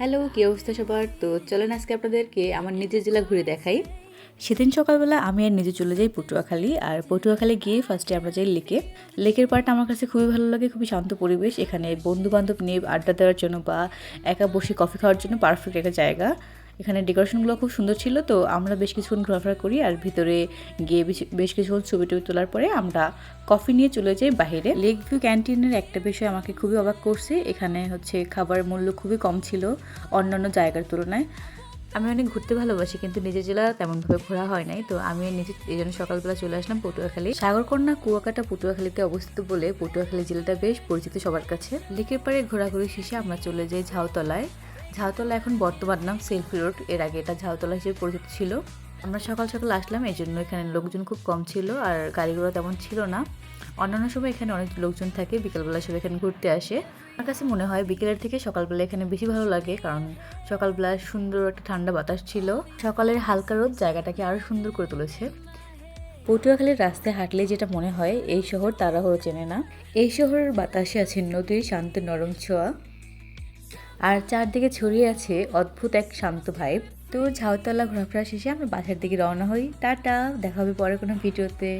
Hello, কী অবস্থা সবার? তো চলেন আজকে আপনাদেরকে আমার নিজের জেলা ঘুরে দেখাই। সেদিন সকালবেলা আমি আর নিজে চলে যাই পটুয়াখালী। আর পটুয়াখালী গিয়ে ফার্স্টে আমরা যাই লেকে। লেকের পাড়টা আমার কাছে খুবই ভালো লাগে, খুবই শান্ত পরিবেশ। এখানে বন্ধু-বান্ধব নিয়ে আড্ডা দেওয়ার জন্য বা একা বসে কফি খাওয়ার জন্য পারফেক্ট একটা জায়গা। এখানে ডেকোরেশনগুলো খুব সুন্দর ছিল, তো আমরা বেশ কিছুক্ষণ ঘোরাফেরা করি আর ভিতরে গিয়ে বেশ কিছুক্ষণ ছবি-টবি তোলার পরে আমরা কফি নিয়ে চলে যাই বাহিরে। লেক ভিউ ক্যান্টিনের একটা বিষয় আমাকে খুবই অবাক করছে। এখানে হচ্ছে খাবারের মূল্য খুবই কম ছিল অন্যান্য জায়গার তুলনায়। আমি অনেক ঘুরতে ভালোবাসি, কিন্তু নিজের জেলা তেমনভাবে ঘোরা হয় নাই। তো আমি নিজে এই জন্য সকালবেলা চলে আসলাম পটুয়াখালী। সাগরকন্যা কুয়াকাটা পটুয়াখালীতে অবস্থিত বলে পটুয়াখালী জেলাটা বেশ পরিচিত সবার কাছে। লেকের পাড়ে ঘোরাঘুরি শেষে আমরা চলে যাই ঝাউতলায়। ঝাউতলা এখন বর্তমান নাম সেলফি রোড। এর আগে এটা ঝাউতলা হিসেবে পরিচিত ছিল। আমরা সকাল সকাল আসলাম, এই জন্য এখানে লোকজন খুব কম ছিল আর গাড়িগুলো তেমন ছিল না। অন্যান্য সময় এখানে অনেক লোকজন থাকে, বিকেলবেলা সব এখানে ঘুরতে আসে। আমার কাছে মনে হয় বিকেলের থেকে সকালবেলা এখানে বেশি ভালো লাগে, কারণ সকালবেলা সুন্দর একটা ঠান্ডা বাতাস ছিল। সকালের হালকা রোদ জায়গাটাকে আরও সুন্দর করে তুলেছে। পটুয়াখালীর রাস্তায় হাঁটলে যেটা মনে হয় এই শহর তাড়াহুড়ো চেনে না। এই শহরের বাতাসে আছে নদীর শান্ত নরম ছোঁয়া, আর চারদিকে ছড়িয়ে আছে অদ্ভুত এক শান্ত ভাইব। তো ঝাউতলা ঘোরাফেরা শেষে আমরা বাসার দিকে রওনা হই। টাটা, দেখা হবে পরে কোনো ভিডিওতে।